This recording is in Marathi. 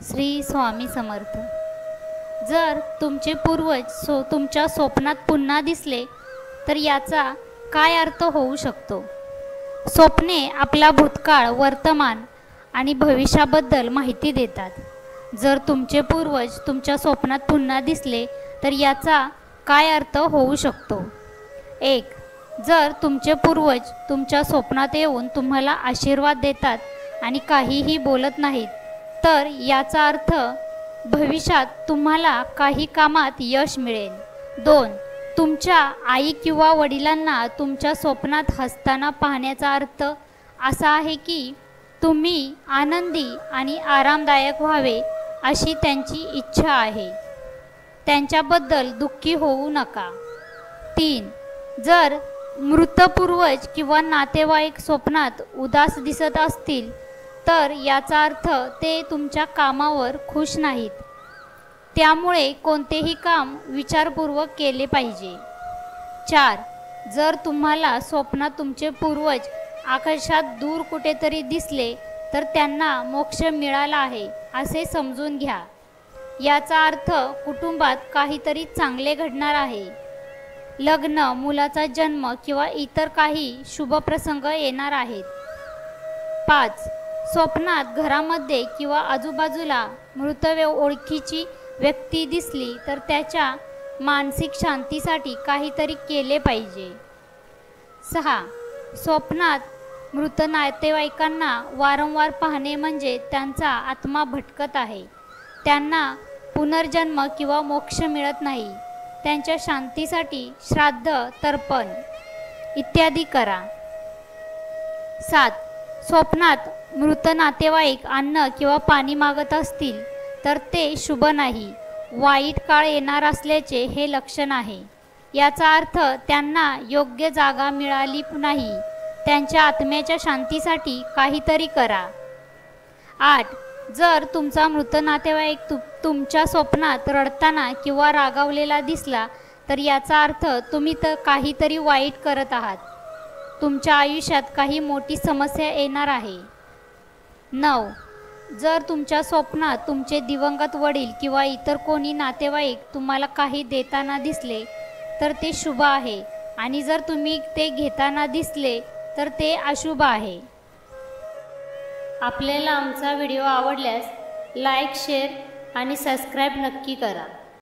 श्री स्वामी समर्थ। जर तुमचे पूर्वज तुमच्या स्वप्नात पुन्हा दिसले तर याचा काय अर्थ होऊ शकतो? स्वप्ने आपला भूतकाळ, वर्तमान आणि भविष्याबद्दल माहिती देतात। जर तुमचे पूर्वज तुमच्या स्वप्नात पुन्हा दिसले तर याचा काय अर्थ होऊ शकतो? 1. जर तुमचे पूर्वज तुमच्या स्वप्नात येऊन तुम्हाला आशीर्वाद देतात आणि काहीही बोलत नाहीत तर याचा अर्थ भविष्यात तुम्हाला काही कामात यश मिळेल। 2. तुमच्या आई किंवा वडिलांना तुमच्या स्वप्नात हसताना पाहण्याचा अर्थ असा आहे की तुम्ही आनंदी आणि आरामदायक व्हावे अशी त्यांची इच्छा आहे। त्यांच्याबद्दल दुःखी होऊ नका। 3. जर मृत पूर्वज किंवा नातेवाईक स्वप्नात उदास दिसत असतील तर याचा अर्थ ते तुमच्या कामावर खुश नाहीत। त्यामुळे कोणतेही काम विचारपूर्वक केले पाहिजे। 4. जर तुम्हाला स्वप्नात तुमचे पूर्वज आकाशात दूर कुठेतरी दिसले तर त्यांना मोक्ष मिळाला आहे असे समजून घ्या। याचा अर्थ कुटुंबात काहीतरी चांगले घडणार आहे। लग्न, मुलाचा जन्म किंवा इतर काही शुभप्रसंग येणार आहेत। 5. स्वप्नात घरामध्ये किंवा आजूबाजूला मृत ओळखीची व्यक्ती दिसली तर त्याच्या मानसिक शांतीसाठी काहीतरी केले पाहिजे। 6. स्वप्नात मृत नातेवाईकांना वारंवार पाहणे म्हणजे त्यांचा आत्मा भटकत आहे, त्यांना पुनर्जन्म किंवा मोक्ष मिळत नाही। त्यांच्या शांतीसाठी श्राद्ध, तर्पण इत्यादी करा। 7. स्वप्नात मृत नातेवाईक अन्न किंवा पाणी मागत असतील तर ते शुभ नाही, वाईट काळ येणार असल्याचे हे लक्षण आहे। याचा अर्थ त्यांना योग्य जागा मिळाली नाही। त्यांच्या आत्म्याच्या शांतीसाठी काहीतरी करा। 8. जर तुमचा मृत नातेवाईक तुमच्या स्वप्नात रडताना किंवा रागावलेला दिसला तर याचा अर्थ तुम्ही तर काहीतरी वाईट करत आहात। तुमच्या आयुष्यात काही मोठी समस्या येणार आहे। 9. जर तुमच्या स्वप्नात तुमचे दिवंगत वडील किंवा इतर कोणी नातेवाईक तुम्हाला काही देताना दिसले तर ते शुभ आहे आणि जर तुम्ही ते घेताना दिसले तर ते अशुभ आहे। आपल्याला आमचा व्हिडिओ आवडल्यास लाईक, शेअर आणि सबस्क्राईब नक्की करा।